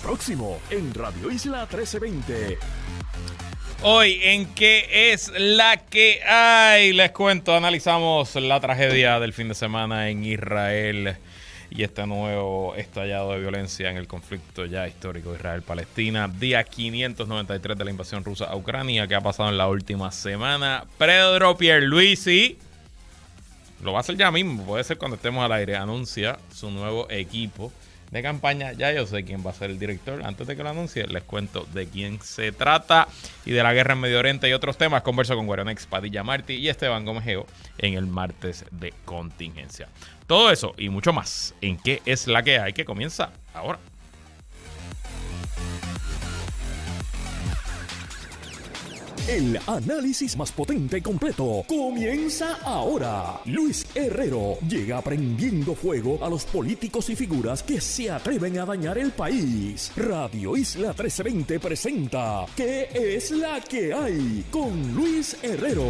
Próximo en Radio Isla 1320. Hoy en ¿Qué es la que hay? Les cuento, analizamos la tragedia del fin de semana en Israel y este nuevo estallado de violencia en el conflicto ya histórico Israel-Palestina. Día 593 de la invasión rusa a Ucrania, que ha pasado en la última semana. Pedro Pierluisi, lo va a hacer ya mismo, puede ser cuando estemos al aire, anuncia su nuevo equipo de campaña. Ya yo sé quién va a ser el director. Antes de que lo anuncie, les cuento de quién se trata y de la guerra en Medio Oriente y otros temas. Converso con Guarionex Padilla Martí y Esteban Gómez Geo en el martes de contingencia. Todo eso y mucho más en ¿Qué es la que hay? Que comienza ahora. El análisis más potente y completo comienza ahora. Luis Herrero llega prendiendo fuego a los políticos y figuras que se atreven a dañar el país. Radio Isla 1320 presenta ¿Qué es la que hay? Con Luis Herrero.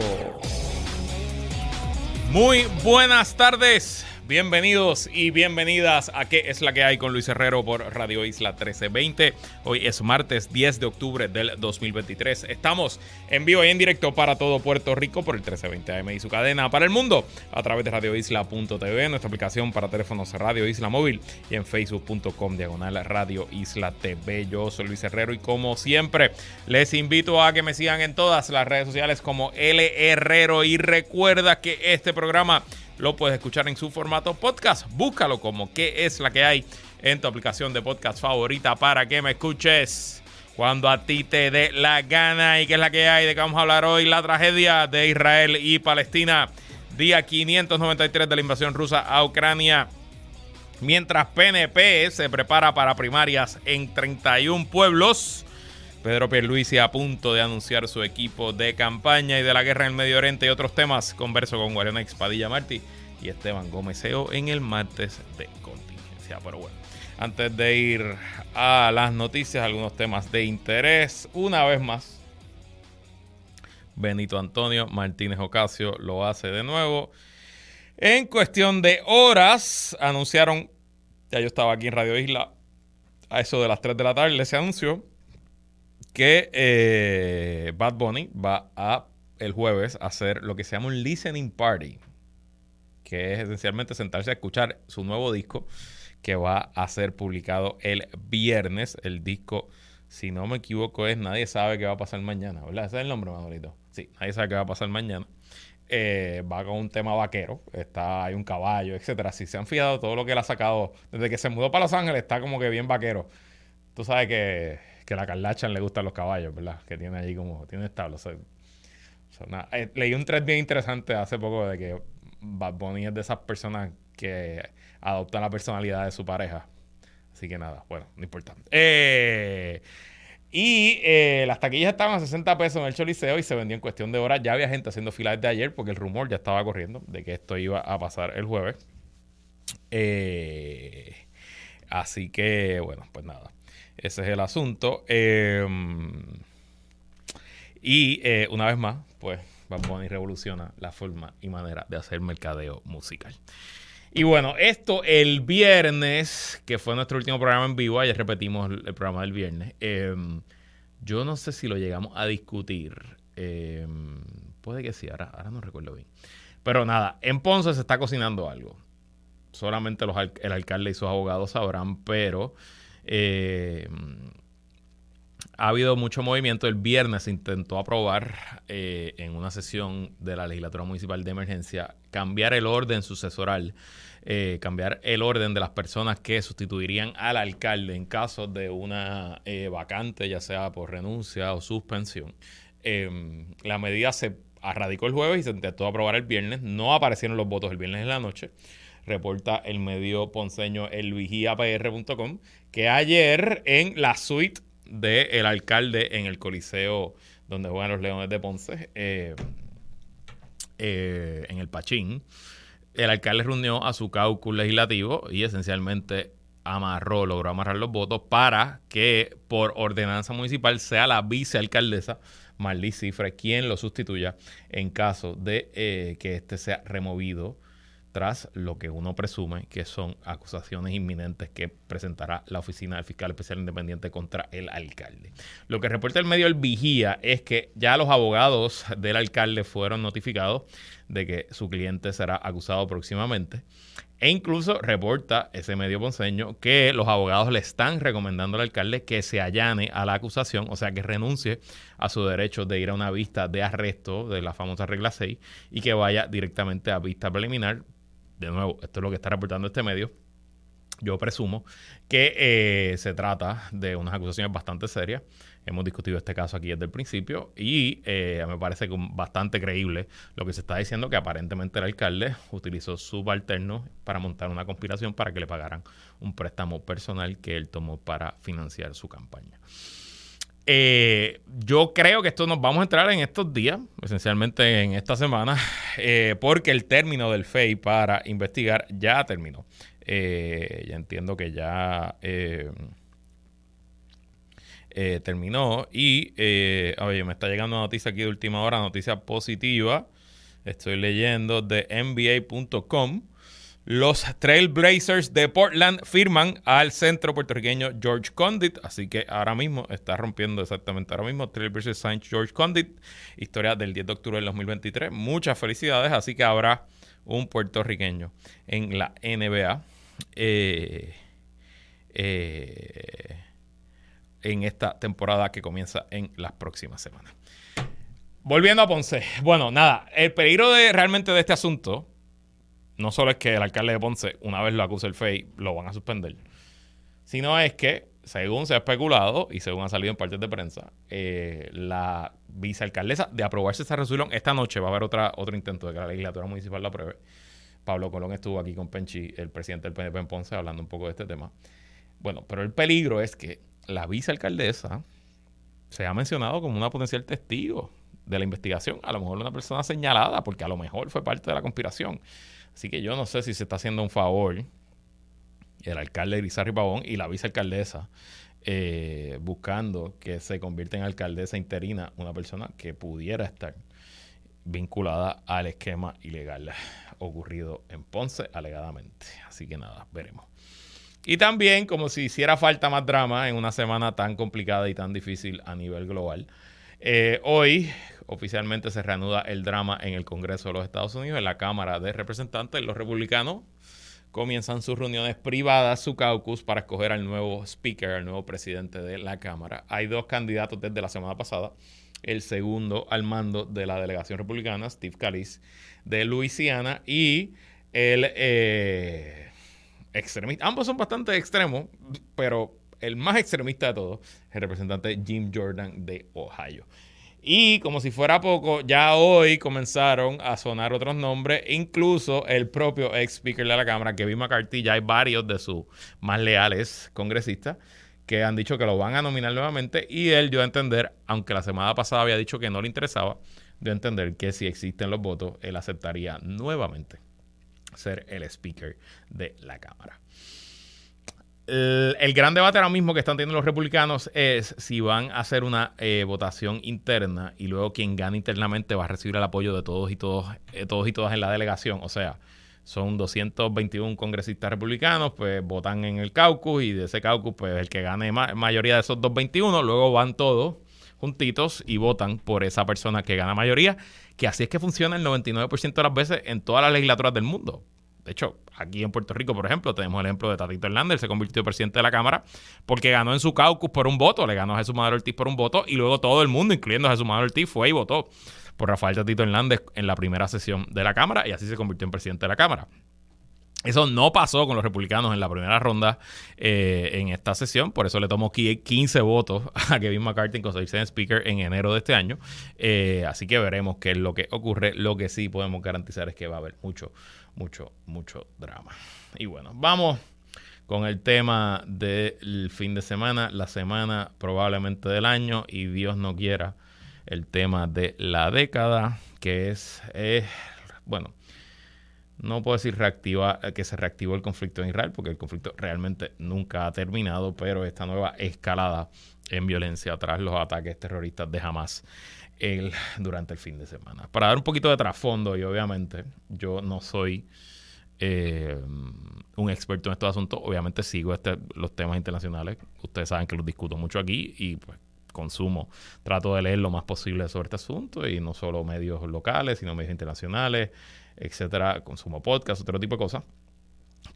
Muy buenas tardes. Bienvenidos y bienvenidas a ¿Qué es la que hay? Con Luis Herrero por Radio Isla 1320. Hoy es martes 10 de octubre del 2023. Estamos en vivo y en directo para todo Puerto Rico por el 1320 AM y su cadena para el mundo a través de radioisla.tv, nuestra aplicación para teléfonos Radio Isla Móvil y en facebook.com/Radio Isla TV. Yo soy Luis Herrero y como siempre les invito a que me sigan en todas las redes sociales como L Herrero y recuerda que este programa lo puedes escuchar en su formato podcast. Búscalo como ¿Qué es la que hay? En tu aplicación de podcast favorita para que me escuches cuando a ti te dé la gana. ¿Y qué es la que hay? ¿De qué vamos a hablar hoy? La tragedia de Israel y Palestina. Día 593 de la invasión rusa a Ucrania. Mientras PNP se prepara para primarias en 31 pueblos. Pedro Pierluisi a punto de anunciar su equipo de campaña y de la guerra en el Medio Oriente y otros temas. Converso con Guarionex Padilla Martí y Esteban Gómez Geo en el martes de contingencia. Pero bueno, antes de ir a las noticias, algunos temas de interés. Una vez más, Benito Antonio Martínez Ocasio lo hace de nuevo. En cuestión de horas, anunciaron, ya yo estaba aquí en Radio Isla, a eso de las 3 de la tarde, se anunció que Bad Bunny va a el jueves a hacer lo que se llama un listening party, que es esencialmente sentarse a escuchar su nuevo disco que va a ser publicado el viernes. El disco, si no me equivoco, es Nadie sabe qué va a pasar mañana, ¿verdad? Ese es el nombre, Manolito. Sí, Nadie sabe qué va a pasar mañana. Va con un tema vaquero, hay un caballo, etcétera. Si se han fijado, todo lo que él ha sacado desde que se mudó para Los Ángeles está como que bien vaquero. Tú sabes que a la Kardashian le gustan los caballos, ¿verdad? Que tiene allí como, tiene establos. Leí un thread bien interesante hace poco de que Bad Bunny es de esas personas que adoptan la personalidad de su pareja. Así que nada, bueno, no importa. Las taquillas estaban a 60 pesos en el Choliseo y se vendió en cuestión de horas. Ya había gente haciendo fila desde ayer porque el rumor ya estaba corriendo de que esto iba a pasar el jueves. Así que, bueno, pues nada. Ese es el asunto. Una vez más, pues Bad Bunny revoluciona la forma y manera de hacer mercadeo musical. Y bueno, esto el viernes, que fue nuestro último programa en vivo, ayer repetimos el programa del viernes. Yo no sé si lo llegamos a discutir. Puede que sí, ahora no recuerdo bien. Pero nada, en Ponce se está cocinando algo. Solamente el alcalde y sus abogados sabrán, pero ha habido mucho movimiento. El viernes se intentó aprobar en una sesión de la legislatura municipal de emergencia cambiar el orden sucesoral, cambiar el orden de las personas que sustituirían al alcalde en caso de una vacante, ya sea por renuncia o suspensión. La medida se radicó el jueves y se intentó aprobar el viernes. No aparecieron los votos el viernes en la noche. Reporta el medio ponceño elvigiapr.com que ayer en la suite del alcalde en el Coliseo donde juegan los Leones de Ponce, en el Pachín, el alcalde reunió a su caucus legislativo y esencialmente logró amarrar los votos para que por ordenanza municipal sea la vicealcaldesa Marlís Cifre quien lo sustituya en caso de que éste sea removido tras lo que uno presume que son acusaciones inminentes que presentará la Oficina del Fiscal Especial Independiente contra el alcalde. Lo que reporta el medio El Vigía es que ya los abogados del alcalde fueron notificados de que su cliente será acusado próximamente. E incluso reporta ese medio ponceño que los abogados le están recomendando al alcalde que se allane a la acusación, o sea, que renuncie a su derecho de ir a una vista de arresto de la famosa regla 6 y que vaya directamente a vista preliminar. De nuevo, esto es lo que está reportando este medio. Yo presumo que se trata de unas acusaciones bastante serias. Hemos discutido este caso aquí desde el principio y me parece bastante creíble lo que se está diciendo, que aparentemente el alcalde utilizó subalternos para montar una conspiración para que le pagaran un préstamo personal que él tomó para financiar su campaña. Yo creo que esto nos vamos a entrar en estos días, esencialmente en esta semana, porque el término del FEI para investigar ya terminó. Ya entiendo que ya terminó y oye, me está llegando una noticia aquí de última hora, noticia positiva. Estoy leyendo de NBA.com. Los Trailblazers de Portland firman al centro puertorriqueño George Condit, así que ahora mismo está rompiendo exactamente ahora mismo. Trailblazers signed George Condit, historia del 10 de octubre del 2023. Muchas felicidades, así que habrá un puertorriqueño en la NBA en esta temporada que comienza en las próximas semanas. Volviendo a Ponce. Bueno, nada, el peligro realmente de este asunto no solo es que el alcalde de Ponce, una vez lo acuse el FEI, lo van a suspender, sino es que, según se ha especulado y según ha salido en partes de prensa, la vicealcaldesa, de aprobarse esa resolución, esta noche va a haber otro intento de que la legislatura municipal la apruebe. Pablo Colón estuvo aquí con Penchi, el presidente del PNP en Ponce, hablando un poco de este tema. Bueno, pero el peligro es que la vicealcaldesa se ha mencionado como una potencial testigo de la investigación, a lo mejor una persona señalada, porque a lo mejor fue parte de la conspiración. Así que yo no sé si se está haciendo un favor el alcalde Irizarry Pavón y la vicealcaldesa buscando que se convierta en alcaldesa interina una persona que pudiera estar vinculada al esquema ilegal ocurrido en Ponce alegadamente. Así que nada, veremos. Y también, como si hiciera falta más drama en una semana tan complicada y tan difícil a nivel global, hoy oficialmente se reanuda el drama en el Congreso de los Estados Unidos, en la Cámara de Representantes. Los republicanos comienzan sus reuniones privadas, su caucus, para escoger al nuevo speaker, al nuevo presidente de la Cámara. Hay dos candidatos desde la semana pasada. El segundo al mando de la delegación republicana, Steve Scalise, de Luisiana, y el extremista. Ambos son bastante extremos, pero el más extremista de todos es el representante Jim Jordan de Ohio. Y como si fuera poco, ya hoy comenzaron a sonar otros nombres, incluso el propio ex speaker de la Cámara, Kevin McCarthy. Ya hay varios de sus más leales congresistas que han dicho que lo van a nominar nuevamente, y él dio a entender, aunque la semana pasada había dicho que no le interesaba, dio a entender que si existen los votos, él aceptaría nuevamente ser el speaker de la Cámara. El gran debate ahora mismo que están teniendo los republicanos es si van a hacer una votación interna y luego quien gane internamente va a recibir el apoyo de todos y todas en la delegación. O sea, son 221 congresistas republicanos, pues votan en el caucus, y de ese caucus, pues el que gane mayoría de esos 221, luego van todos juntitos y votan por esa persona que gana mayoría, que así es que funciona el 99% de las veces en todas las legislaturas del mundo. De hecho, aquí en Puerto Rico, por ejemplo, tenemos el ejemplo de Tatito Hernández. Él se convirtió en presidente de la Cámara porque ganó en su caucus por un voto, le ganó a Jesús Madero Ortiz por un voto, y luego todo el mundo, incluyendo a Jesús Madero Ortiz, fue y votó por Rafael Tatito Hernández en la primera sesión de la Cámara, y así se convirtió en presidente de la Cámara. Eso no pasó con los republicanos en la primera ronda en esta sesión. Por eso le tomó 15 votos a Kevin McCarthy en conseguirse en speaker en enero de este año. Así que veremos qué es lo que ocurre. Lo que sí podemos garantizar es que va a haber mucho drama. Y bueno, vamos con el tema del fin de semana, la semana probablemente del año, y Dios no quiera, el tema de la década, que es, bueno, no puedo decir que se reactivó el conflicto en Israel, porque el conflicto realmente nunca ha terminado, pero esta nueva escalada en violencia tras los ataques terroristas de Hamas durante el fin de semana. Para dar un poquito de trasfondo, y obviamente yo no soy un experto en estos asuntos. Obviamente sigo los temas internacionales. Ustedes saben que los discuto mucho aquí y pues trato de leer lo más posible sobre este asunto y no solo medios locales, sino medios internacionales, etcétera. Consumo podcast, otro tipo de cosas.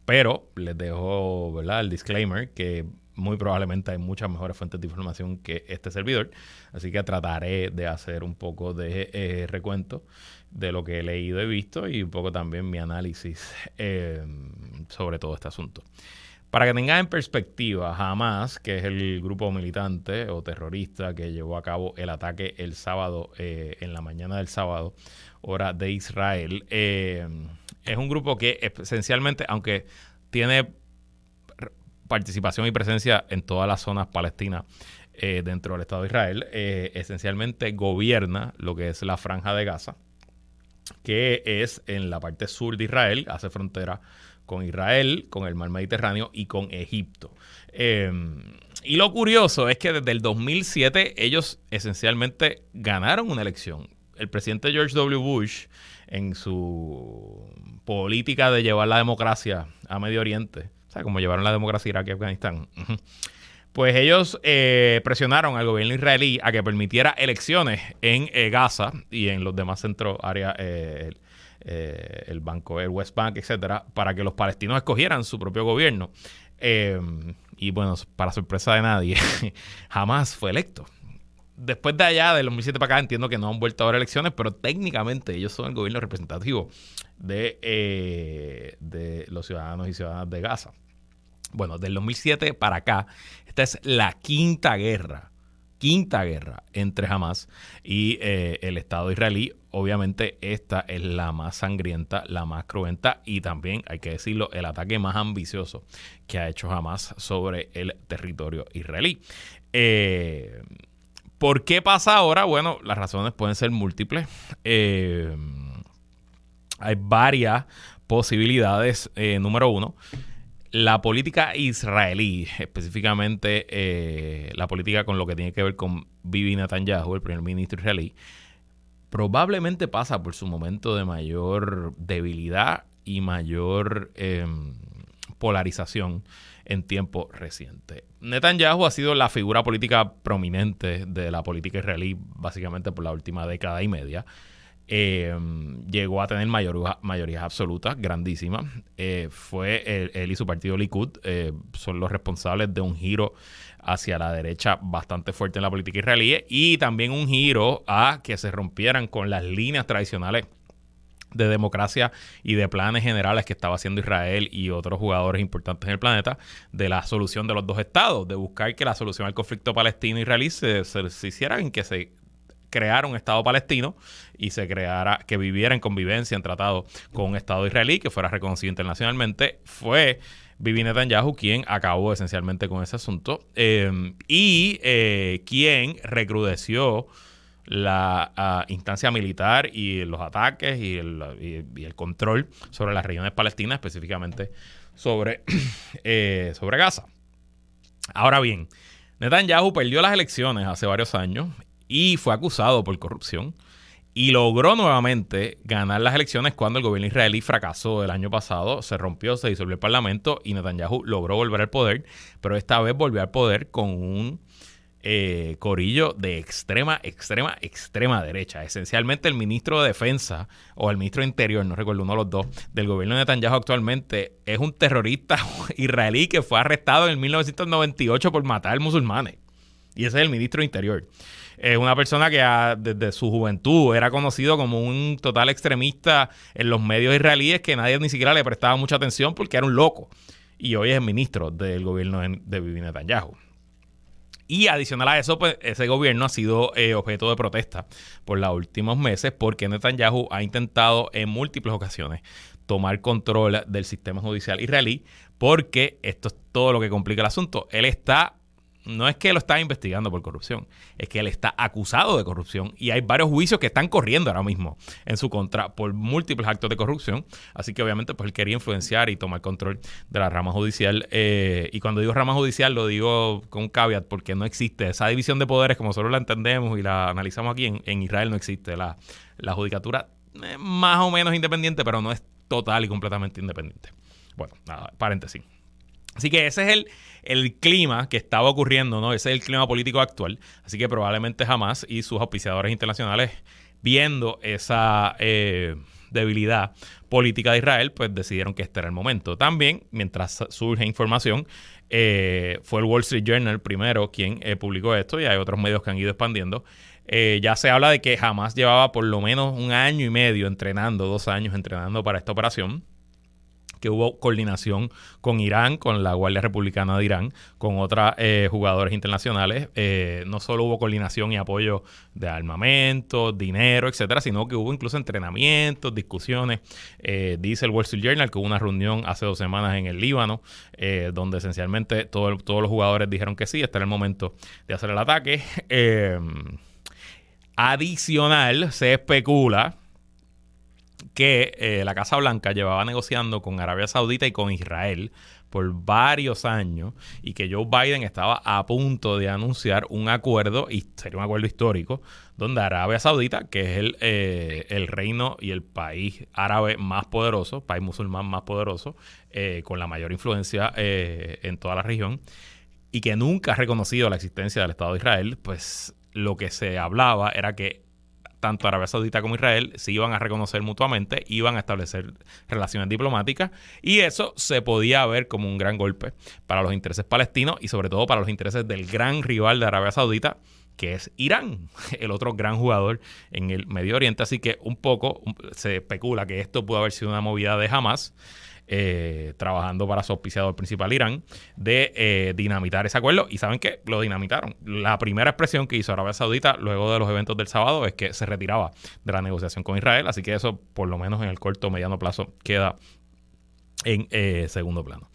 Pero les dejo, ¿verdad?, el disclaimer que muy probablemente hay muchas mejores fuentes de información que este servidor. Así que trataré de hacer un poco de recuento de lo que he leído y visto y un poco también mi análisis sobre todo este asunto. Para que tengan en perspectiva, Hamas, que es el grupo militante o terrorista que llevó a cabo el ataque el sábado, en la mañana del sábado, hora de Israel, es un grupo que esencialmente, aunque tiene participación y presencia en todas las zonas palestinas dentro del Estado de Israel, esencialmente gobierna lo que es la Franja de Gaza, que es en la parte sur de Israel, hace frontera con Israel, con el mar Mediterráneo y con Egipto. Y lo curioso es que desde el 2007 ellos esencialmente ganaron una elección. El presidente George W. Bush, en su política de llevar la democracia a Medio Oriente, o sea, como llevaron la democracia a Irak y Afganistán, pues ellos presionaron al gobierno israelí a que permitiera elecciones en Gaza y en los demás centros, áreas, el banco, el West Bank, etcétera, para que los palestinos escogieran su propio gobierno. Y bueno, para sorpresa de nadie, jamás fue electo. Después de allá, del 2007 para acá, entiendo que no han vuelto a haber elecciones, pero técnicamente ellos son el gobierno representativo de los ciudadanos y ciudadanas de Gaza. Bueno, del 2007 para acá, esta es la quinta guerra entre Hamas y el Estado israelí. Obviamente esta es la más sangrienta, la más cruenta y también, hay que decirlo, el ataque más ambicioso que ha hecho Hamas sobre el territorio israelí. ¿Por qué pasa ahora? Bueno, las razones pueden ser múltiples. Hay varias posibilidades. Número uno, la política israelí, específicamente la política con lo que tiene que ver con Bibi Netanyahu, el primer ministro israelí, probablemente pasa por su momento de mayor debilidad y mayor polarización en tiempo reciente. Netanyahu ha sido la figura política prominente de la política israelí básicamente por la última década y media. Llegó a tener mayorías absolutas grandísimas. Fue él y su partido Likud son los responsables de un giro hacia la derecha bastante fuerte en la política israelí y también un giro a que se rompieran con las líneas tradicionales de democracia y de planes generales que estaba haciendo Israel y otros jugadores importantes en el planeta de la solución de los dos estados, de buscar que la solución al conflicto palestino-israelí se hiciera en que se creara un estado palestino y se creara, que viviera en convivencia, en tratado con un estado israelí que fuera reconocido internacionalmente. Fue Bibi Netanyahu quien acabó esencialmente con ese asunto y quien recrudeció la instancia militar y los ataques y el control sobre las regiones palestinas, específicamente sobre Gaza. Ahora bien, Netanyahu perdió las elecciones hace varios años y fue acusado por corrupción y logró nuevamente ganar las elecciones cuando el gobierno israelí fracasó el año pasado, se rompió, se disolvió el parlamento y Netanyahu logró volver al poder, pero esta vez volvió al poder con un corillo de extrema derecha. Esencialmente el ministro de Defensa o el ministro de Interior, no recuerdo, uno de los dos, del gobierno de Netanyahu actualmente es un terrorista israelí que fue arrestado en 1998 por matar musulmanes. Y ese es el ministro de Interior. Es una persona que desde su juventud era conocido como un total extremista en los medios israelíes que nadie ni siquiera le prestaba mucha atención porque era un loco. Y hoy es el ministro del gobierno de Bibi Netanyahu. Y adicional a eso, pues ese gobierno ha sido objeto de protesta por los últimos meses porque Netanyahu ha intentado en múltiples ocasiones tomar control del sistema judicial israelí porque esto es todo lo que complica el asunto. No es que lo está investigando por corrupción, es que él está acusado de corrupción y hay varios juicios que están corriendo ahora mismo en su contra por múltiples actos de corrupción. Así que obviamente pues él quería influenciar y tomar control de la rama judicial. Y cuando digo rama judicial lo digo con un caveat porque no existe esa división de poderes como nosotros la entendemos y la analizamos aquí. En Israel no existe. La judicatura es más o menos independiente, pero no es total y completamente independiente. Bueno, nada, paréntesis. Así que ese es el clima que estaba ocurriendo, ¿no? Ese es el clima político actual. Así que probablemente Hamás y sus auspiciadores internacionales, viendo esa debilidad política de Israel, pues decidieron que este era el momento. También, mientras surge información, fue el Wall Street Journal primero quien publicó esto, y hay otros medios que han ido expandiendo. Ya se habla de que Hamás llevaba por lo menos 1 año y medio entrenando, 2 años entrenando para esta operación, que hubo coordinación con Irán, con la Guardia Republicana de Irán, con otros jugadores internacionales. No solo hubo coordinación y apoyo de armamento, dinero, etcétera, sino que hubo incluso entrenamientos, discusiones. Dice el Wall Street Journal que hubo una reunión hace 2 semanas en el Líbano, donde esencialmente todos los jugadores dijeron que sí, este era el momento de hacer el ataque. Adicional, se especula que la Casa Blanca llevaba negociando con Arabia Saudita y con Israel por varios años, y que Joe Biden estaba a punto de anunciar un acuerdo, y sería un acuerdo histórico, donde Arabia Saudita, que es el reino y el país árabe más poderoso, país musulmán más poderoso, con la mayor influencia en toda la región, y que nunca ha reconocido la existencia del Estado de Israel, pues lo que se hablaba era que tanto Arabia Saudita como Israel se iban a reconocer mutuamente, iban a establecer relaciones diplomáticas, y eso se podía ver como un gran golpe para los intereses palestinos y sobre todo para los intereses del gran rival de Arabia Saudita, que es Irán, el otro gran jugador en el Medio Oriente. Así que un poco se especula que esto pudo haber sido una movida de Hamás, trabajando para su auspiciador principal Irán, de dinamitar ese acuerdo. Y ¿saben qué? Lo dinamitaron. La primera expresión que hizo Arabia Saudita luego de los eventos del sábado es que se retiraba de la negociación con Israel, así que eso por lo menos en el corto o mediano plazo queda en segundo plano.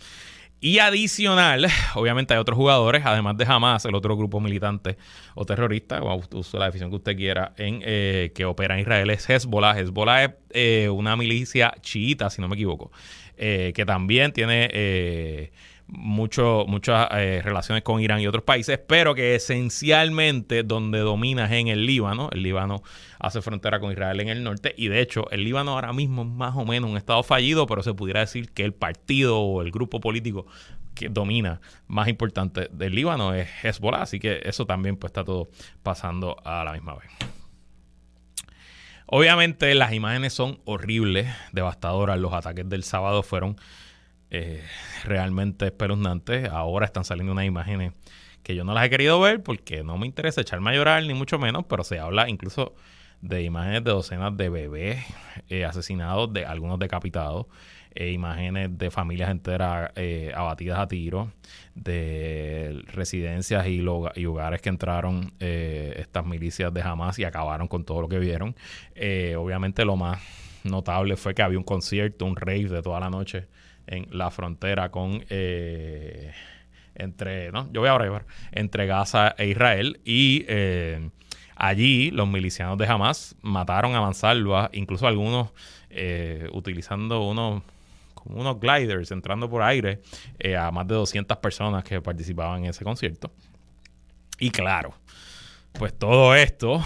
Y adicional, obviamente hay otros jugadores, además de Hamás, el otro grupo militante o terrorista, o use la definición que usted quiera, que opera en Israel, es Hezbollah. Hezbollah es una milicia chiita, si no me equivoco, que también tiene muchas relaciones con Irán y otros países, pero que esencialmente donde domina es en el Líbano. El Líbano hace frontera con Israel en el norte, y de hecho el Líbano ahora mismo es más o menos un estado fallido, pero se pudiera decir que el partido o el grupo político que domina más importante del Líbano es Hezbollah, así que eso también pues está todo pasando a la misma vez. Obviamente las imágenes son horribles, devastadoras. Los ataques del sábado fueron realmente espeluznantes. Ahora están saliendo unas imágenes que yo no las he querido ver porque no me interesa echarme a llorar, ni mucho menos, pero se habla incluso de imágenes de docenas de bebés asesinados, de algunos decapitados, imágenes de familias enteras abatidas a tiros, de residencias y hogares que entraron estas milicias de Hamás y acabaron con todo lo que vieron. Obviamente lo más notable fue que había un concierto, un rave de toda la noche en la frontera con entre Gaza e Israel, y allí los milicianos de Hamás mataron a mansalva, incluso algunos utilizando unos gliders, entrando por aire, a más de 200 personas que participaban en ese concierto. Y claro, pues todo esto,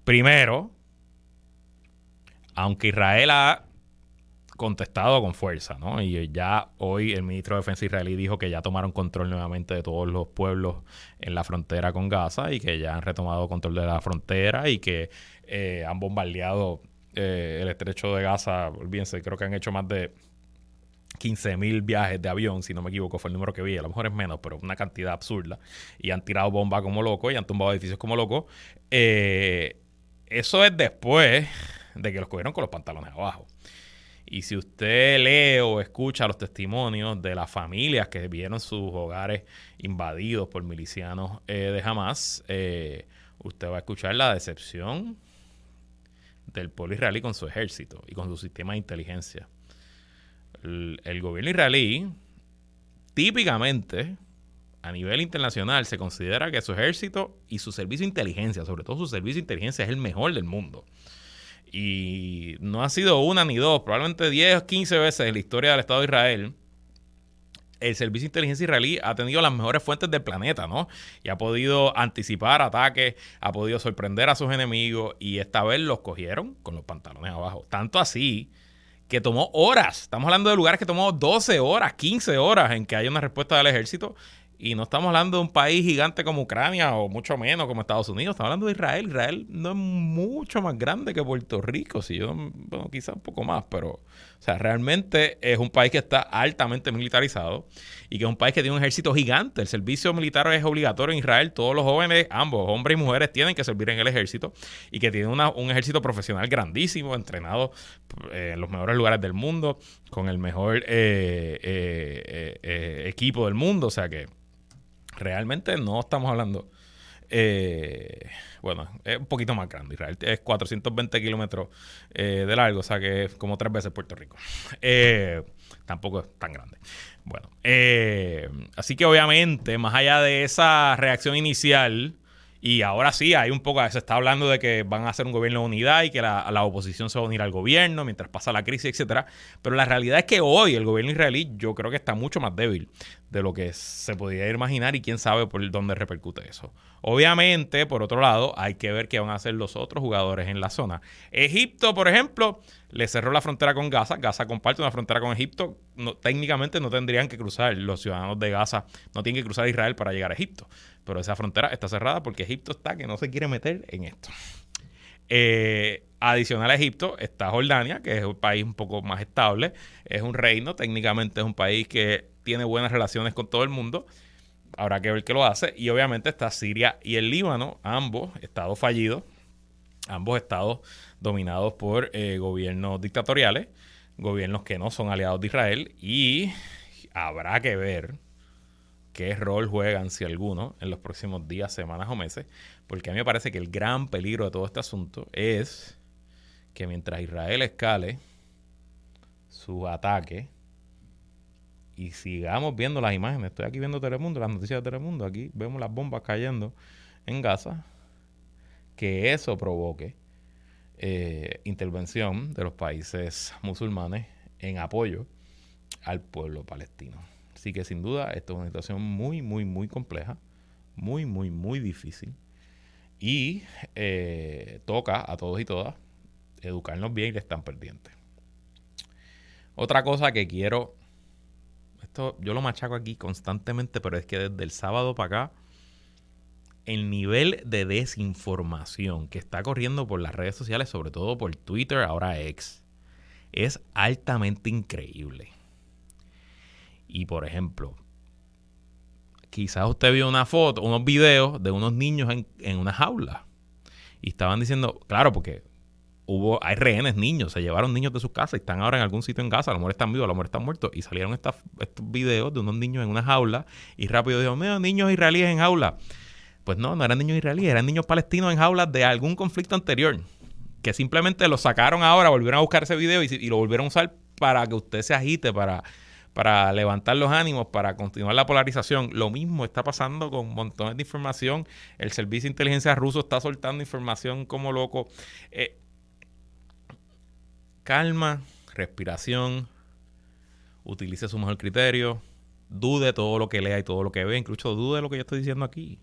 primero, aunque Israel ha contestado con fuerza, ¿no? Y ya hoy el ministro de Defensa israelí dijo que ya tomaron control nuevamente de todos los pueblos en la frontera con Gaza, y que ya han retomado control de la frontera, y que han bombardeado el estrecho de Gaza. Olvídense, creo que han hecho más de 15,000 viajes de avión, si no me equivoco, fue el número que vi. A lo mejor es menos, pero una cantidad absurda. Y han tirado bombas como locos y han tumbado edificios como locos. Eso es después de que los cogieron con los pantalones abajo. Y si usted lee o escucha los testimonios de las familias que vieron sus hogares invadidos por milicianos de Hamás, usted va a escuchar la decepción del pueblo israelí con su ejército y con su sistema de inteligencia. El gobierno israelí, típicamente, a nivel internacional, se considera que su ejército y su servicio de inteligencia, sobre todo su servicio de inteligencia, es el mejor del mundo. Y no ha sido una ni dos, probablemente 10 o 15 veces en la historia del Estado de Israel, el servicio de inteligencia israelí ha tenido las mejores fuentes del planeta, ¿no? Y ha podido anticipar ataques, ha podido sorprender a sus enemigos y esta vez los cogieron con los pantalones abajo. Tanto así que tomó horas. Estamos hablando de lugares que tomó 12 horas, 15 horas en que haya una respuesta del ejército. Y no estamos hablando de un país gigante como Ucrania o mucho menos como Estados Unidos. Estamos hablando de Israel. Israel no es mucho más grande que Puerto Rico. Bueno, quizá un poco más, pero o sea, realmente es un país que está altamente militarizado y que es un país que tiene un ejército gigante. El servicio militar es obligatorio en Israel. Todos los jóvenes, ambos, hombres y mujeres, tienen que servir en el ejército y que tiene un ejército profesional grandísimo, entrenado en los mejores lugares del mundo, con el mejor equipo del mundo. O sea que realmente no estamos hablando, bueno, es un poquito más grande. Israel es 420 kilómetros de largo, o sea que es como 3 veces Puerto Rico. Tampoco es tan grande. Bueno, así que obviamente, más allá de esa reacción inicial, y ahora sí, hay un poco, se está hablando de que van a hacer un gobierno de unidad y que la oposición se va a unir al gobierno mientras pasa la crisis, etcétera. Pero la realidad es que hoy el gobierno israelí yo creo que está mucho más débil de lo que se podía imaginar y quién sabe por dónde repercute eso. Obviamente, por otro lado, hay que ver qué van a hacer los otros jugadores en la zona. Egipto, por ejemplo, le cerró la frontera con Gaza. Gaza comparte una frontera con Egipto. Técnicamente no tendrían que cruzar, los ciudadanos de Gaza no tienen que cruzar Israel para llegar a Egipto. Pero esa frontera está cerrada porque Egipto está que no se quiere meter en esto. Adicional a Egipto está Jordania, que es un país un poco más estable. Es un reino, técnicamente es un país que tiene buenas relaciones con todo el mundo. Habrá que ver qué lo hace. Y obviamente está Siria y el Líbano, ambos estados fallidos, ambos estados dominados por gobiernos dictatoriales, gobiernos que no son aliados de Israel. Y habrá que ver qué rol juegan, si alguno, en los próximos días, semanas o meses, porque a mí me parece que el gran peligro de todo este asunto es que mientras Israel escale su ataque y sigamos viendo las imágenes, estoy aquí viendo Telemundo, las noticias de Telemundo, aquí vemos las bombas cayendo en Gaza, que eso provoque intervención de los países musulmanes en apoyo al pueblo palestino. Así que sin duda esto es una situación muy, muy, muy compleja, muy, muy, muy difícil y toca a todos y todas educarnos bien y que están pendientes. Otra cosa que quiero, esto yo lo machaco aquí constantemente, pero es que desde el sábado para acá el nivel de desinformación que está corriendo por las redes sociales, sobre todo por Twitter, ahora X, es altamente increíble. Y por ejemplo, quizás usted vio una foto, unos videos de unos niños en una jaula. Y estaban diciendo, claro, porque hay rehenes niños, se llevaron niños de sus casas y están ahora en algún sitio en Gaza, a lo mejor están vivos, a lo mejor están muertos. Y salieron estos videos de unos niños en una jaula y rápido dijo, mira, niños israelíes en jaula. Pues no eran niños israelíes, eran niños palestinos en jaulas de algún conflicto anterior. Que simplemente lo sacaron ahora, volvieron a buscar ese video y lo volvieron a usar para que usted se agite, para levantar los ánimos, para continuar la polarización. Lo mismo está pasando con montones de información. El servicio de inteligencia ruso está soltando información como loco. Calma, respiración, utilice su mejor criterio, dude todo lo que lea y todo lo que ve, incluso dude lo que yo estoy diciendo aquí.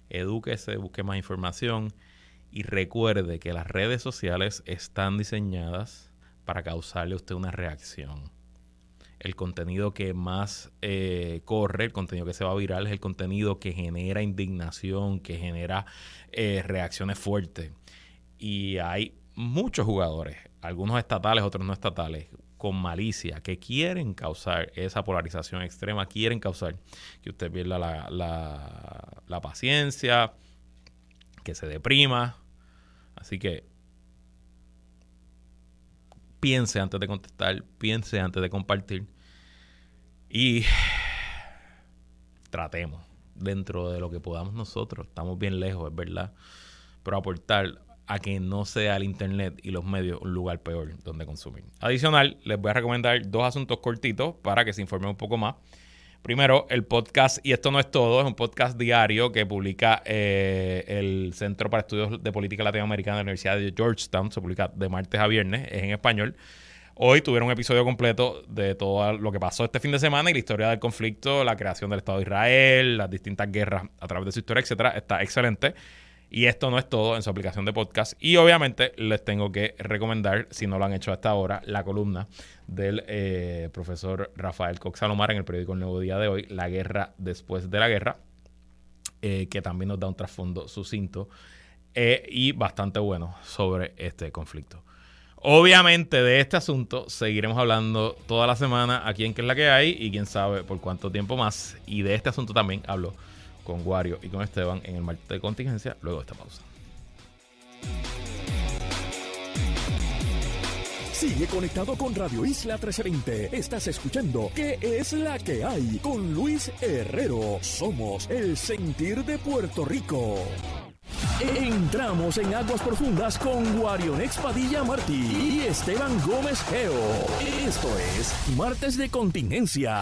Edúquese, busque más información y recuerde que las redes sociales están diseñadas para causarle a usted una reacción. El contenido que más corre, el contenido que se va viral, es el contenido que genera indignación, que genera reacciones fuertes. Y hay muchos jugadores, algunos estatales, otros no estatales, con malicia, que quieren causar esa polarización extrema, quieren causar que usted pierda la paciencia, que se deprima. Así que piense antes de contestar, piense antes de compartir y tratemos dentro de lo que podamos nosotros. Estamos bien lejos, es verdad, pero aportar a que no sea el internet y los medios un lugar peor donde consumir. Adicional, les voy a recomendar 2 asuntos cortitos para que se informen un poco más. Primero, el podcast Y Esto No Es Todo, es un podcast diario que publica el Centro para Estudios de Política Latinoamericana de la Universidad de Georgetown. Se publica de martes a viernes, es en español. hoy tuvieron un episodio completo de todo lo que pasó este fin de semana y la historia del conflicto, la creación del Estado de Israel, las distintas guerras a través de su historia, etcétera. Está excelente. Y esto no es todo en su aplicación de podcast. Y obviamente les tengo que recomendar, si no lo han hecho hasta ahora, la columna del profesor Rafael Cox Salomar en el periódico El Nuevo Día de hoy, La guerra después de la guerra, que también nos da un trasfondo sucinto y bastante bueno sobre este conflicto. Obviamente de este asunto seguiremos hablando toda la semana aquí en ¿Qué es la que hay? Y quién sabe por cuánto tiempo más. Y de este asunto también hablo con Wario y con Esteban en el martes de contingencia luego de esta pausa. Sigue conectado con Radio Isla 1320. Estás escuchando ¿Qué es la que hay? Con Luis Herrero. Somos el sentir de Puerto Rico. Entramos en aguas profundas con Guarionex Padilla Martí y Esteban Gómez Geo. Esto es Martes de Contingencia.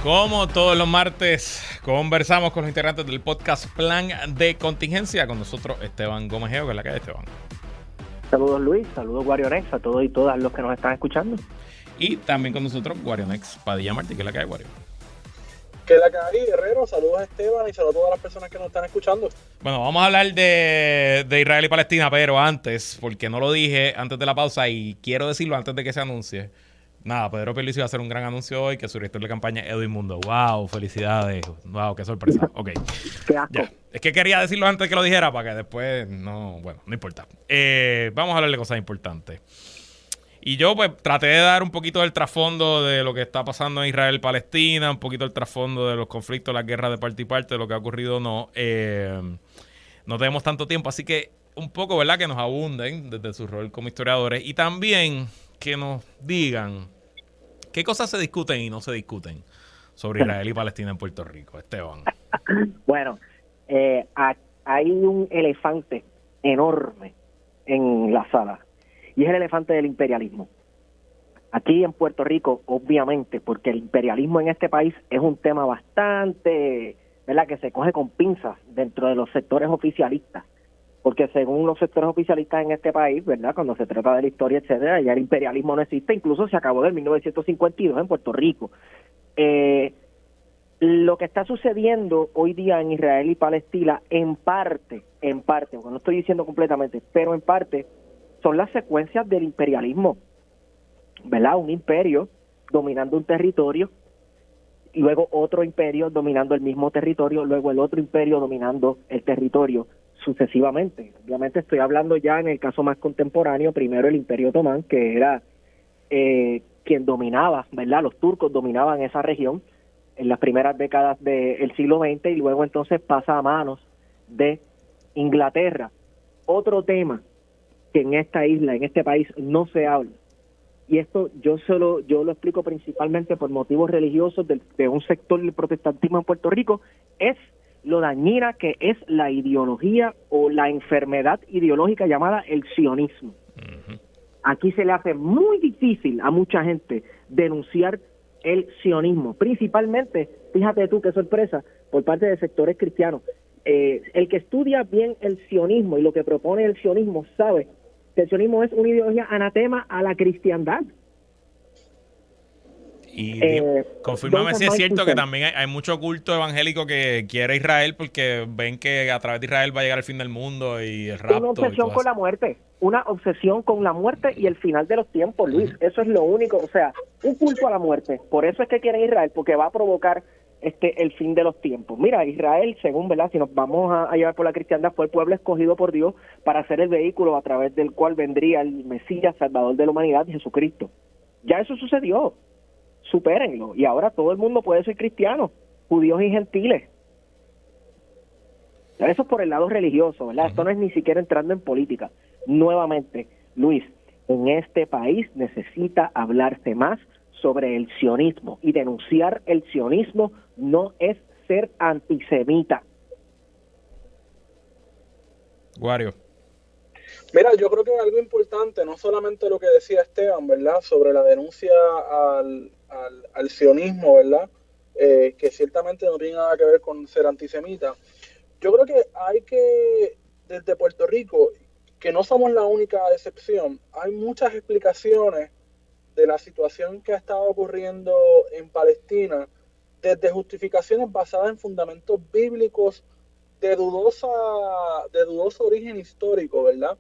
Como todos los martes, conversamos con los integrantes del podcast Plan de Contingencia. Con nosotros Esteban Gómez Geo, que es la que hay, Esteban. Saludos Luis, saludos Guarionex a todos y todas los que nos están escuchando. Y también con nosotros Guarionex Padilla Martí, que es la que hay, Guario. Que la que hay, Herrero, saludos a Esteban y saludos a todas las personas que nos están escuchando. Bueno, vamos a hablar de Israel y Palestina, pero antes, porque no lo dije antes de la pausa y quiero decirlo antes de que se anuncie. Nada, Pedro Pierluisi va a hacer un gran anuncio hoy, que su director de campaña es Edwin Mundo. ¡Wow! ¡Felicidades! ¡Wow! ¡Qué sorpresa! Ok. ¡Qué asco! Ya. Es que quería decirlo antes de que lo dijera para que después no... Bueno, no importa. Vamos a hablar de cosas importantes. Y yo pues traté de dar un poquito del trasfondo de lo que está pasando en Israel y Palestina, un poquito del trasfondo de los conflictos, las guerras de parte y parte, de lo que ha ocurrido o no. No tenemos tanto tiempo, así que un poco, ¿verdad? Que nos abunden desde su rol como historiadores y también que nos digan qué cosas se discuten y no se discuten sobre Israel y Palestina en Puerto Rico. Esteban. Bueno, hay un elefante enorme en la sala y es el elefante del imperialismo. Aquí en Puerto Rico, obviamente, porque el imperialismo en este país es un tema bastante, ¿verdad?, que se coge con pinzas dentro de los sectores oficialistas. Porque según los sectores oficialistas en este país, ¿verdad?, cuando se trata de la historia, etcétera, ya el imperialismo no existe, incluso se acabó en 1952 en Puerto Rico. Lo que está sucediendo hoy día en Israel y Palestina, en parte, porque no estoy diciendo completamente, pero en parte, son las secuencias del imperialismo, ¿verdad? Un imperio dominando un territorio, y luego otro imperio dominando el mismo territorio, luego el otro imperio dominando el territorio, sucesivamente. Obviamente estoy hablando ya en el caso más contemporáneo, primero el Imperio Otomán, que era quien dominaba, ¿verdad? Los turcos dominaban esa región en las primeras décadas del siglo XX y luego entonces pasa a manos de Inglaterra. Otro tema que en esta isla, en este país, no se habla, y esto yo lo explico principalmente por motivos religiosos de un sector del protestantismo en Puerto Rico, es lo dañina que es la ideología o la enfermedad ideológica llamada el sionismo. Uh-huh. Aquí se le hace muy difícil a mucha gente denunciar el sionismo, principalmente, fíjate tú qué sorpresa, por parte de sectores cristianos. El que estudia bien el sionismo y lo que propone el sionismo sabe que el sionismo es una ideología anatema a la cristiandad. Y confírmame si es cierto que también hay mucho culto evangélico que quiere Israel porque ven que a través de Israel va a llegar el fin del mundo y el rapto. Una obsesión con la muerte, una obsesión con la muerte y el final de los tiempos, Luis. Eso es lo único, o sea, un culto a la muerte. Por eso es que quieren Israel, porque va a provocar el fin de los tiempos. Mira, Israel, según, ¿verdad?, si nos vamos a llevar por la cristiandad, fue el pueblo escogido por Dios para ser el vehículo a través del cual vendría el Mesías, Salvador de la humanidad, Jesucristo. Ya eso sucedió. Supérenlo, y ahora todo el mundo puede ser cristiano, judíos y gentiles. Eso es por el lado religioso, ¿verdad? Esto no es ni siquiera entrando en política. Nuevamente, Luis, en este país necesita hablarse más sobre el sionismo, y denunciar el sionismo no es ser antisemita. Wario. Mira, yo creo que algo importante, no solamente lo que decía Esteban, ¿verdad?, sobre la denuncia al sionismo, ¿verdad?, que ciertamente no tiene nada que ver con ser antisemita. Yo creo que hay que, desde Puerto Rico, que no somos la única excepción. Hay muchas explicaciones de la situación que ha estado ocurriendo en Palestina, desde justificaciones basadas en fundamentos bíblicos de dudoso origen histórico, ¿verdad?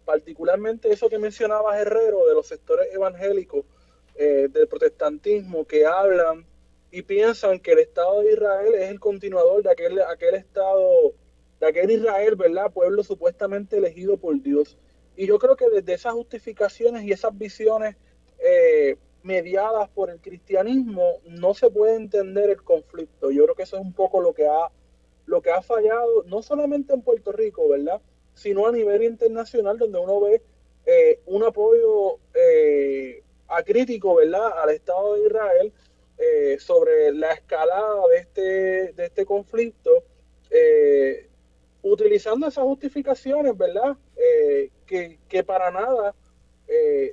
Particularmente eso que mencionaba Herrero de los sectores evangélicos del protestantismo, que hablan y piensan que el Estado de Israel es el continuador de aquel Estado, de aquel Israel, ¿verdad? Pueblo supuestamente elegido por Dios. Y yo creo que desde esas justificaciones y esas visiones mediadas por el cristianismo no se puede entender el conflicto. Yo creo que eso es un poco lo que ha fallado, no solamente en Puerto Rico, ¿verdad?, sino a nivel internacional, donde uno ve un apoyo acrítico, ¿verdad?, al Estado de Israel sobre la escalada de este conflicto, utilizando esas justificaciones, ¿verdad?, que para nada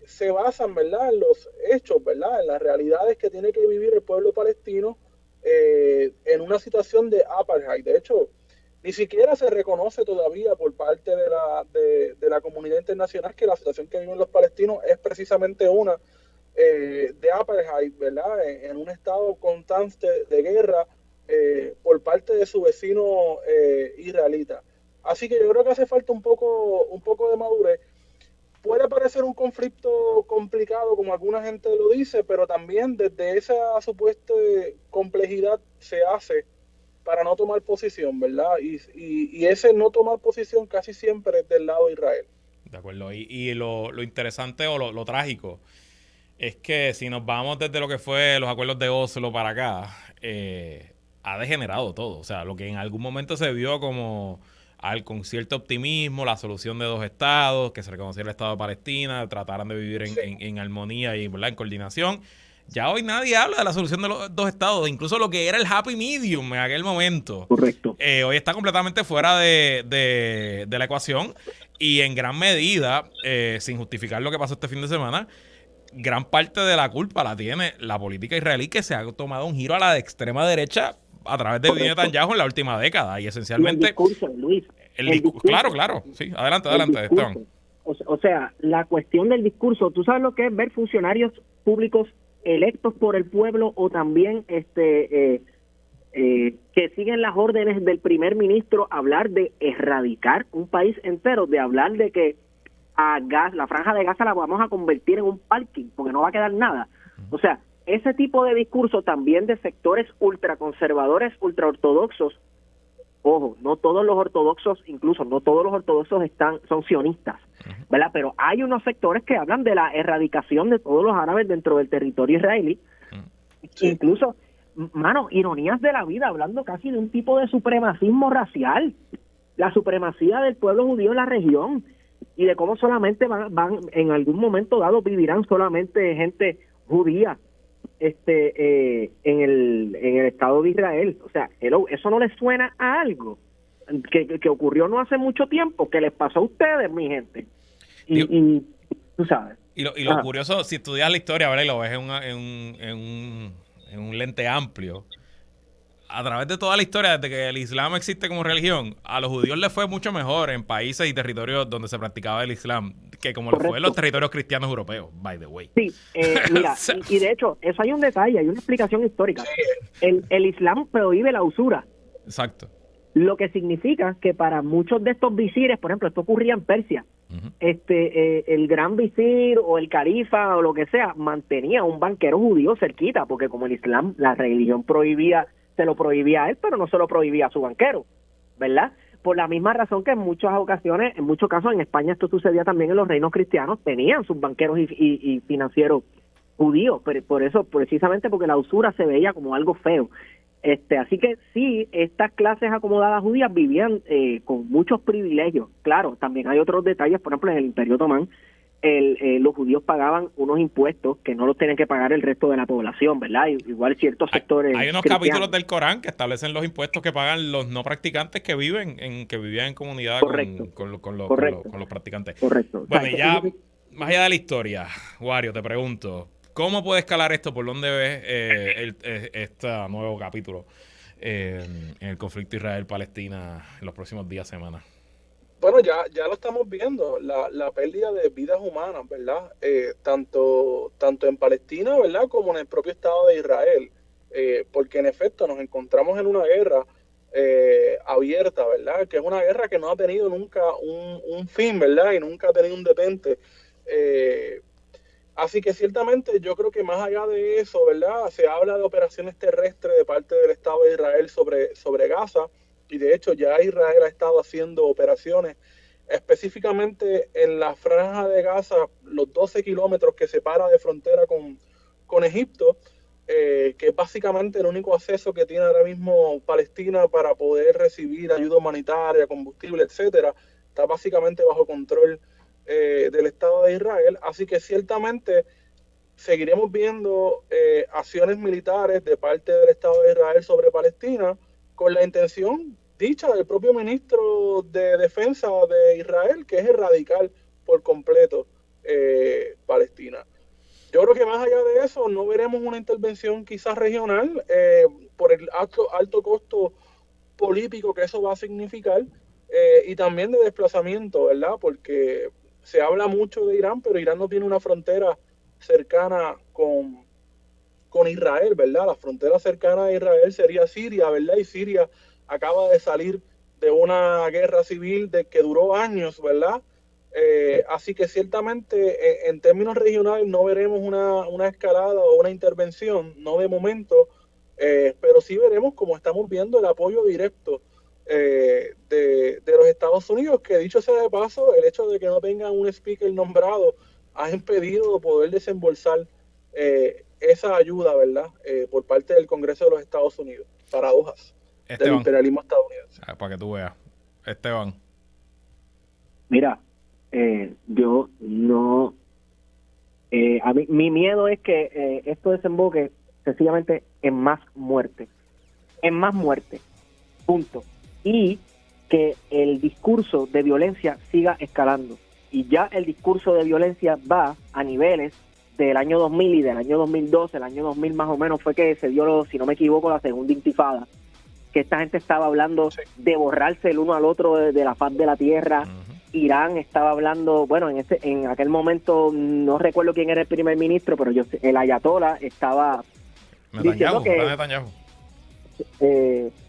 se basan, ¿verdad?, en los hechos, ¿verdad?, en las realidades que tiene que vivir el pueblo palestino en una situación de apartheid. De hecho, ni siquiera se reconoce todavía por parte de la comunidad internacional que la situación que viven los palestinos es precisamente una de apartheid, ¿verdad?, en un estado constante de guerra por parte de su vecino israelita. Así que yo creo que hace falta un poco de madurez. Puede parecer un conflicto complicado, como alguna gente lo dice, pero también desde esa supuesta complejidad se hace para no tomar posición, ¿verdad? Y ese no tomar posición casi siempre es del lado de Israel. De acuerdo. Y lo interesante o lo trágico es que si nos vamos desde lo que fue los acuerdos de Oslo para acá, ha degenerado todo. O sea, lo que en algún momento se vio como con cierto optimismo, la solución de 2 estados, que se reconociera el Estado de Palestina, trataran de vivir en armonía y, ¿verdad?, en coordinación. Ya hoy nadie habla de la solución de los 2 estados, incluso lo que era el happy medium en aquel momento. Correcto. Hoy está completamente fuera de la ecuación y en gran medida, sin justificar lo que pasó este fin de semana, gran parte de la culpa la tiene la política israelí, que se ha tomado un giro a la de extrema derecha a través de Benjamin Netanyahu en la última década. Y esencialmente... Y el discurso, Luis. El discurso. Claro. Sí, adelante, Esteban. O sea, la cuestión del discurso, ¿tú sabes lo que es ver funcionarios públicos electos por el pueblo o también que siguen las órdenes del primer ministro hablar de erradicar un país entero, de hablar de que la franja de Gaza la vamos a convertir en un parking porque no va a quedar nada? O sea, ese tipo de discurso también de sectores ultraconservadores, ultraortodoxos. Ojo, no todos los ortodoxos, incluso no todos los ortodoxos son sionistas, ¿verdad? Pero hay unos sectores que hablan de la erradicación de todos los árabes dentro del territorio israelí. Sí. Incluso, ironías de la vida, hablando casi de un tipo de supremacismo racial, la supremacía del pueblo judío en la región y de cómo solamente van en algún momento dado vivirán solamente gente judía en el Estado de Israel. O sea, ¿eso no les suena a algo que ocurrió no hace mucho tiempo, que les pasó a ustedes, mi gente? Y tú sabes. Y lo curioso, si estudias la historia, ¿verdad?, y lo ves en un lente amplio, a través de toda la historia, desde que el Islam existe como religión, a los judíos les fue mucho mejor en países y territorios donde se practicaba el Islam que como lo fue en los territorios cristianos europeos, by the way. Sí, mira, y de hecho, eso hay un detalle, hay una explicación histórica. El Islam prohíbe la usura. Exacto. Lo que significa que para muchos de estos visires, por ejemplo, esto ocurría en Persia, el gran visir o el califa o lo que sea, mantenía un banquero judío cerquita, porque como el Islam, la religión se lo prohibía a él, pero no se lo prohibía a su banquero, ¿verdad? Por la misma razón que en muchas ocasiones, en muchos casos en España esto sucedía también en los reinos cristianos, tenían sus banqueros y financieros judíos, pero por eso, precisamente porque la usura se veía como algo feo. Así que sí, estas clases acomodadas judías vivían con muchos privilegios. Claro, también hay otros detalles, por ejemplo, en el Imperio Otomán, los judíos pagaban unos impuestos que no los tenían que pagar el resto de la población, ¿verdad? Igual ciertos sectores hay unos cristianos. Capítulos del Corán que establecen los impuestos que pagan los no practicantes que vivían en comunidad con los practicantes. Correcto. Bueno, y ya más allá de la historia, Wario, te pregunto, ¿cómo puede escalar esto? ¿Por dónde ves este nuevo capítulo en el conflicto Israel-Palestina en los próximos días, semanas? Bueno, ya lo estamos viendo, la pérdida de vidas humanas, ¿verdad? Tanto en Palestina, ¿verdad? Como en el propio Estado de Israel. Porque en efecto nos encontramos en una guerra abierta, ¿verdad? Que es una guerra que no ha tenido nunca un fin, ¿verdad? Y nunca ha tenido un detente. Así que ciertamente yo creo que más allá de eso, ¿verdad? Se habla de operaciones terrestres de parte del Estado de Israel sobre Gaza, y de hecho ya Israel ha estado haciendo operaciones específicamente en la franja de Gaza, los 12 kilómetros que separa de frontera con Egipto, que es básicamente el único acceso que tiene ahora mismo Palestina para poder recibir ayuda humanitaria, combustible, etcétera. Está básicamente bajo control del Estado de Israel, así que ciertamente seguiremos viendo acciones militares de parte del Estado de Israel sobre Palestina con la intención dicha del propio ministro de Defensa de Israel, que es erradicar por completo Palestina. Yo creo que más allá de eso no veremos una intervención quizás regional por el alto costo político que eso va a significar y también de desplazamiento, ¿verdad? Porque se habla mucho de Irán, pero Irán no tiene una frontera cercana con Israel, ¿verdad? La frontera cercana a Israel sería Siria, ¿verdad? Y Siria acaba de salir de una guerra civil que duró años, ¿verdad? Así que ciertamente en términos regionales no veremos una escalada o una intervención, no de momento, pero sí veremos, como estamos viendo, el apoyo directo de los Estados Unidos, que dicho sea de paso, el hecho de que no tengan un speaker nombrado ha impedido poder desembolsar esa ayuda, ¿verdad? Por parte del Congreso de los Estados Unidos. Paradojas del imperialismo estadounidense. Para que tú veas. Esteban. Mira, yo no... a mí, mi miedo es que esto desemboque sencillamente en más muerte. En más muerte. Punto. Y que el discurso de violencia siga escalando. Y ya el discurso de violencia va a niveles del año 2000 y del año 2012. El año 2000 más o menos fue que se dio, si no me equivoco, la segunda intifada. Que esta gente estaba hablando de borrarse el uno al otro de la faz de la tierra. Irán estaba hablando, bueno, en aquel momento no recuerdo quién era el primer ministro, pero el ayatollah estaba diciendo que...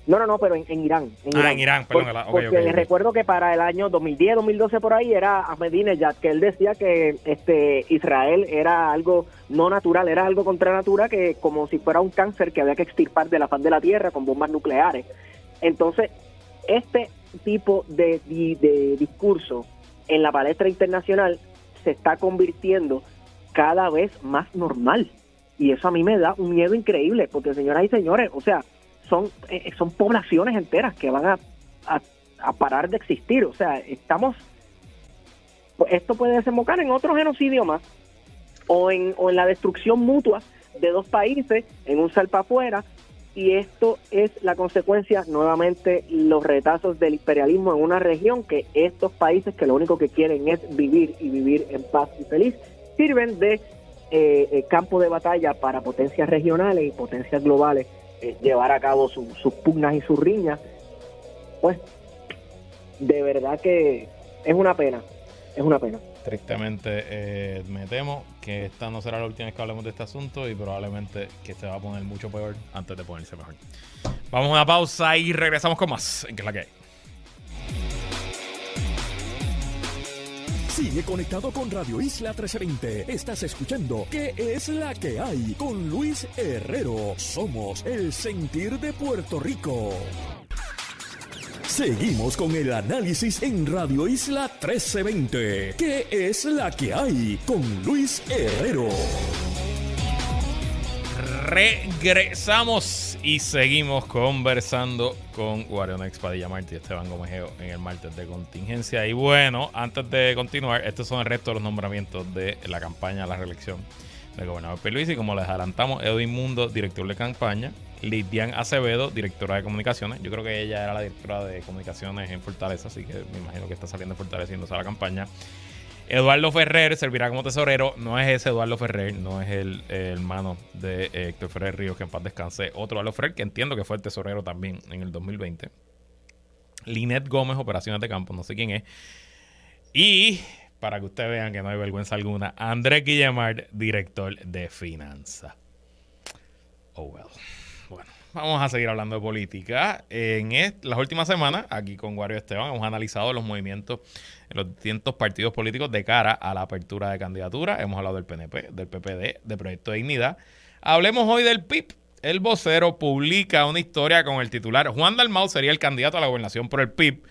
No, pero en Irán. En Irán, perdón. Porque recuerdo que para el año 2010, 2012 por ahí era Ahmadinejad, que él decía que Israel era algo no natural, era algo contra natura, que como si fuera un cáncer que había que extirpar de la faz de la tierra con bombas nucleares. Entonces, este tipo de discurso en la palestra internacional se está convirtiendo cada vez más normal. Y eso a mí me da un miedo increíble, porque señoras y señores, o sea, son poblaciones enteras que van a parar de existir. O sea, esto puede desembocar en otro genocidio más, o en la destrucción mutua de dos países, en un salpa afuera, y esto es la consecuencia, nuevamente, los retazos del imperialismo en una región que estos países que lo único que quieren es vivir y vivir en paz y feliz, sirven de campo de batalla para potencias regionales y potencias globales llevar a cabo sus pugnas y sus riñas. Pues de verdad que es una pena. Tristemente me temo que esta no será la última vez que hablemos de este asunto y probablemente que se va a poner mucho peor antes de ponerse mejor. Vamos a una pausa y regresamos con más en ¿Qué es la que hay? Sigue conectado con Radio Isla 1320. Estás escuchando ¿Qué es la que hay? Con Luis Herrero. Somos el sentir de Puerto Rico. Seguimos con el análisis en Radio Isla 1320. ¿Qué es la que hay? Con Luis Herrero. Regresamos y seguimos conversando con Guarionex Padilla Martí y Esteban Gomejeo en el martes de contingencia. Y bueno, antes de continuar, estos son el resto de los nombramientos de la campaña a la reelección del gobernador Pierluisi. Como les adelantamos, Edwin Mundo, director de campaña; Lidian Acevedo, directora de comunicaciones. Yo creo que ella era la directora de comunicaciones en Fortaleza, así que me imagino que está saliendo fortaleciéndose a la campaña. Eduardo Ferrer servirá como tesorero. No es ese Eduardo Ferrer, no es el hermano de Héctor Ferrer Ríos, que en paz descanse. Otro Eduardo Ferrer, que entiendo que fue el tesorero también en el 2020. Linet Gómez, Operaciones de Campo, no sé quién es. Y, para que ustedes vean que no hay vergüenza alguna, Andrés Guillemard, director de Finanzas. Oh, well. Bueno, vamos a seguir hablando de política. En las últimas semanas, aquí con Wario Esteban, hemos analizado los movimientos en los distintos partidos políticos de cara a la apertura de candidatura. Hemos hablado del PNP, del PPD, del Proyecto de Dignidad. Hablemos hoy del PIB. El Vocero publica una historia con el titular: Juan Dalmau sería el candidato a la gobernación por el PIB,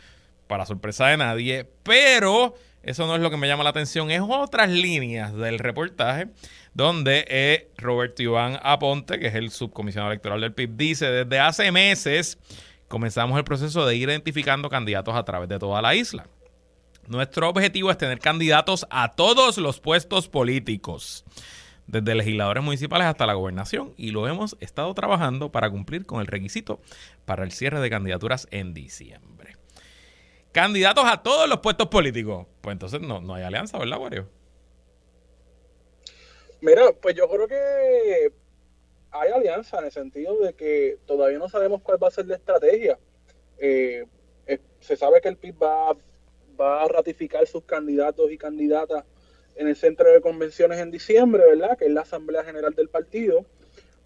para sorpresa de nadie, pero eso no es lo que me llama la atención, es otras líneas del reportaje donde Roberto Iván Aponte, que es el subcomisionado electoral del PIB, dice: desde hace meses comenzamos el proceso de ir identificando candidatos a través de toda la isla. Nuestro objetivo es tener candidatos a todos los puestos políticos, desde legisladores municipales hasta la gobernación, y lo hemos estado trabajando para cumplir con el requisito para el cierre de candidaturas en diciembre. Candidatos a todos los puestos políticos. Pues entonces no hay alianza, ¿verdad, Wario? Mira, pues yo creo que hay alianza en el sentido de que todavía no sabemos cuál va a ser la estrategia. Se sabe que el PIB va a ratificar sus candidatos y candidatas en el centro de convenciones en diciembre, ¿verdad? Que es la Asamblea General del partido.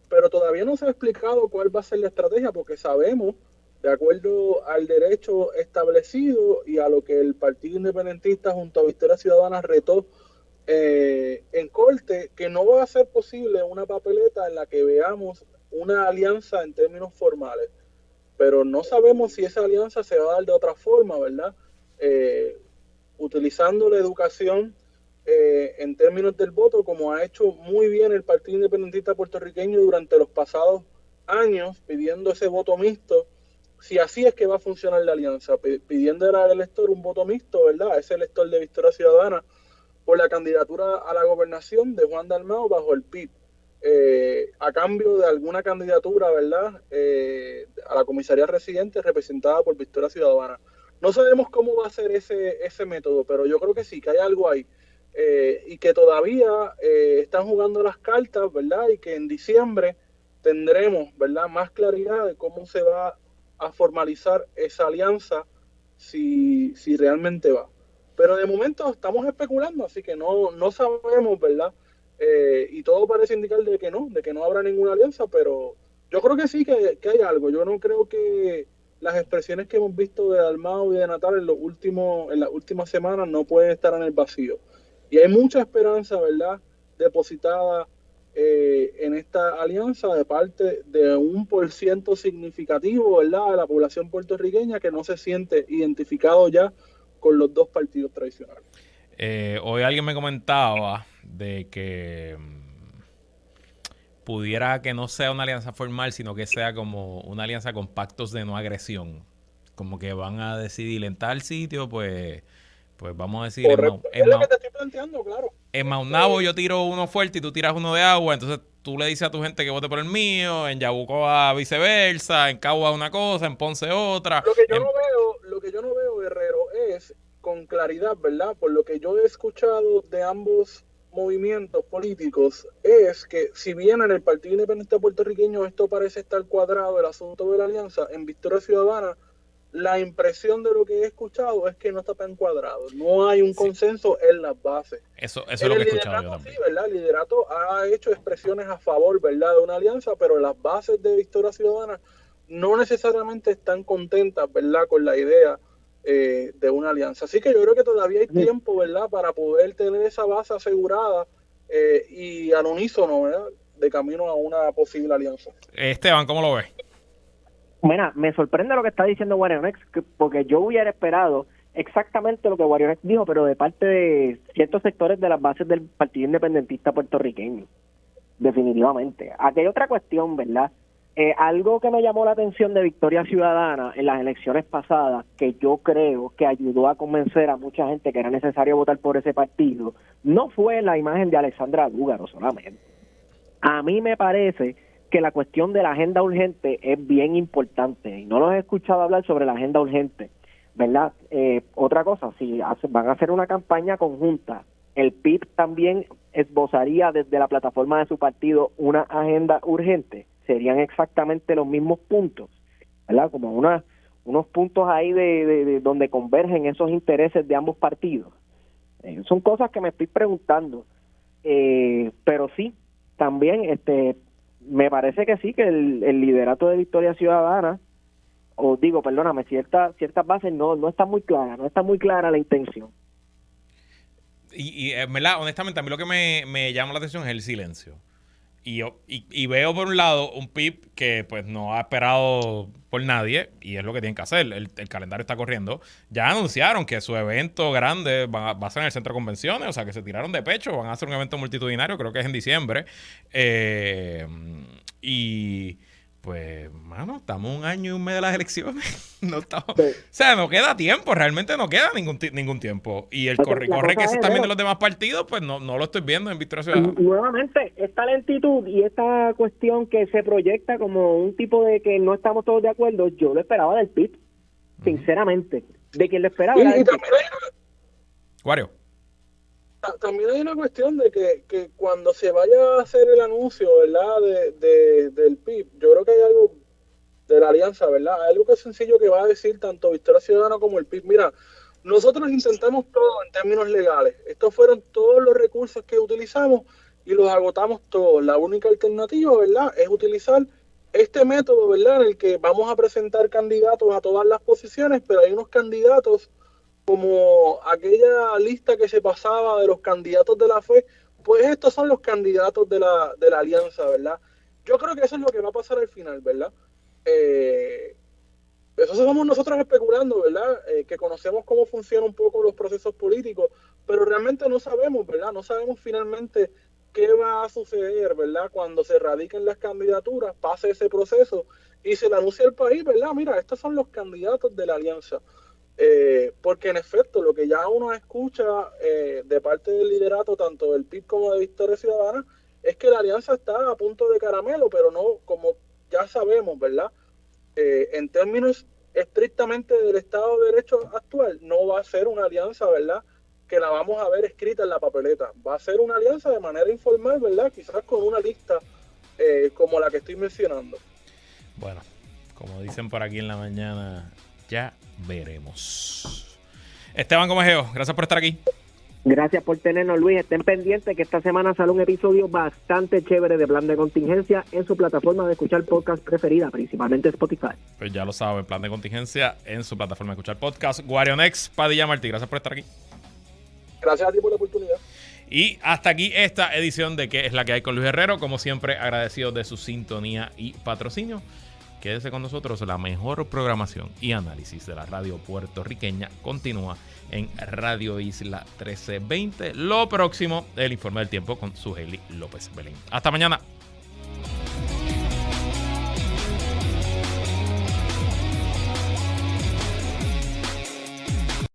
Pero todavía no se ha explicado cuál va a ser la estrategia, porque sabemos, de acuerdo al derecho establecido y a lo que el Partido Independentista junto a Victoria Ciudadana retó en corte, que no va a ser posible una papeleta en la que veamos una alianza en términos formales. Pero no sabemos si esa alianza se va a dar de otra forma, ¿verdad? Utilizando la educación en términos del voto, como ha hecho muy bien el Partido Independentista puertorriqueño durante los pasados años, pidiendo ese voto mixto. Si así es que va a funcionar la alianza, pidiendo al elector un voto mixto, ¿verdad? Ese elector de Victoria Ciudadana por la candidatura a la gobernación de Juan Dalmau bajo el PIB, a cambio de alguna candidatura, ¿verdad? A la comisaría residente representada por Victoria Ciudadana. No sabemos cómo va a ser ese método, pero yo creo que sí, que hay algo ahí. Y que todavía están jugando las cartas, ¿verdad? Y que en diciembre tendremos, ¿verdad?, más claridad de cómo se va a formalizar esa alianza, si realmente va. Pero de momento estamos especulando, así que no sabemos, ¿verdad? Y todo parece indicar de que no habrá ninguna alianza, pero yo creo que sí, que hay algo. Yo no creo que las expresiones que hemos visto de Dalmau y de Natal en las últimas semanas no pueden estar en el vacío. Y hay mucha esperanza, ¿verdad?, depositada en esta alianza de parte de un % significativo, ¿verdad?, de la población puertorriqueña que no se siente identificado ya con los dos partidos tradicionales. Hoy alguien me comentaba de que pudiera que no sea una alianza formal, sino que sea como una alianza con pactos de no agresión. Como que van a decidir en tal sitio, pues vamos a decir... Es lo que te estoy planteando, claro. En Maunabo yo tiro uno fuerte y tú tiras uno de agua, entonces tú le dices a tu gente que vote por el mío, en Yabucoa viceversa, en Cagua una cosa, en Ponce otra. Lo que yo no veo, Guerrero, es con claridad, ¿verdad? Por lo que yo he escuchado de ambos movimientos políticos, es que si bien en el Partido Independiente Puertorriqueño esto parece estar cuadrado, el asunto de la alianza, en Victoria Ciudadana la impresión de lo que he escuchado es que no está tan cuadrado. No hay un consenso en las bases. Eso es lo que he escuchado yo también. Sí, ¿verdad? El liderato ha hecho expresiones a favor, ¿verdad?, de una alianza, pero las bases de Victoria Ciudadana no necesariamente están contentas, ¿verdad?, con la idea de una alianza. Así que yo creo que todavía hay tiempo, ¿verdad?, para poder tener esa base asegurada y al unísono, ¿verdad?, de camino a una posible alianza. Esteban, ¿cómo lo ves? Mira, me sorprende lo que está diciendo Warionex, porque yo hubiera esperado exactamente lo que Warionex dijo, pero de parte de ciertos sectores de las bases del Partido Independentista puertorriqueño, definitivamente. Aquí hay otra cuestión, ¿verdad? Algo que me llamó la atención de Victoria Ciudadana en las elecciones pasadas, que yo creo que ayudó a convencer a mucha gente que era necesario votar por ese partido, no fue la imagen de Alexandra Lúgaro solamente. A mí me parece que la cuestión de la agenda urgente es bien importante y no los he escuchado hablar sobre la agenda urgente, ¿verdad? Otra cosa, si van a hacer una campaña conjunta, el PIB también esbozaría desde la plataforma de su partido una agenda urgente, serían exactamente los mismos puntos, ¿verdad? Como unos puntos ahí de donde convergen esos intereses de ambos partidos. Son cosas que me estoy preguntando. Pero sí, también me parece que sí, que el liderato de Victoria Ciudadana, ciertas bases no está muy clara la intención. Y ¿verdad? Honestamente, a mí lo que me llama la atención es el silencio. Y veo por un lado un PIB que pues no ha esperado por nadie y es lo que tienen que hacer. El calendario está corriendo. Ya anunciaron que su evento grande va a ser en el centro de convenciones, o sea que se tiraron de pecho, van a hacer un evento multitudinario, creo que es en diciembre. Y pues, mano, estamos un año y un mes de las elecciones. No estamos, o sea, no queda tiempo, realmente no queda ningún tiempo. Y el corre que se está viendo en los demás partidos, pues no lo estoy viendo en Victoria Ciudadana. Nuevamente, esta lentitud y esta cuestión que se proyecta como un tipo de que no estamos todos de acuerdo, yo lo esperaba del PIB, sinceramente. De quien lo esperaba era del PIB. Wario. También hay una cuestión de que cuando se vaya a hacer el anuncio, ¿verdad? Del PIB, yo creo que hay algo de la alianza, ¿verdad? Hay algo que es sencillo que va a decir tanto Victoria Ciudadana como el PIB. Mira, nosotros intentamos todo en términos legales. Estos fueron todos los recursos que utilizamos y los agotamos todos. La única alternativa, ¿verdad?, es utilizar este método, ¿verdad?, en el que vamos a presentar candidatos a todas las posiciones, pero hay unos candidatos como aquella lista que se pasaba de los candidatos de la fe, pues estos son los candidatos de la alianza, ¿verdad? Yo creo que eso es lo que va a pasar al final, ¿verdad? Eso somos nosotros especulando, ¿verdad? Que conocemos cómo funcionan un poco los procesos políticos, pero realmente no sabemos, ¿verdad? No sabemos finalmente qué va a suceder, ¿verdad? Cuando se radiquen las candidaturas, pase ese proceso y se le anuncia al país, ¿verdad? Mira, estos son los candidatos de la alianza. Porque en efecto lo que ya uno escucha de parte del liderato tanto del PIB como de Victoria Ciudadana es que la alianza está a punto de caramelo, pero no, como ya sabemos, ¿verdad? En términos estrictamente del Estado de Derecho actual, no va a ser una alianza, ¿verdad?, que la vamos a ver escrita en la papeleta. Va a ser una alianza de manera informal, ¿verdad?, quizás con una lista como la que estoy mencionando. Bueno, como dicen por aquí en la mañana, ya veremos. Esteban Comejeo, gracias por estar aquí. Gracias por tenernos, Luis. Estén pendientes que esta semana sale un episodio bastante chévere de Plan de Contingencia en su plataforma de escuchar podcast preferida, principalmente Spotify. Pues ya lo saben, Plan de Contingencia en su plataforma de escuchar podcast. Guarionex, Padilla Martí, gracias por estar aquí. Gracias a ti por la oportunidad. Y hasta aquí esta edición de ¿Qué es la que hay con Luis Herrero? Como siempre, agradecido de su sintonía y patrocinio. Quédese con nosotros, la mejor programación y análisis de la radio puertorriqueña continúa en Radio Isla 1320. Lo próximo, el informe del tiempo con Sujeli López Belén. Hasta mañana.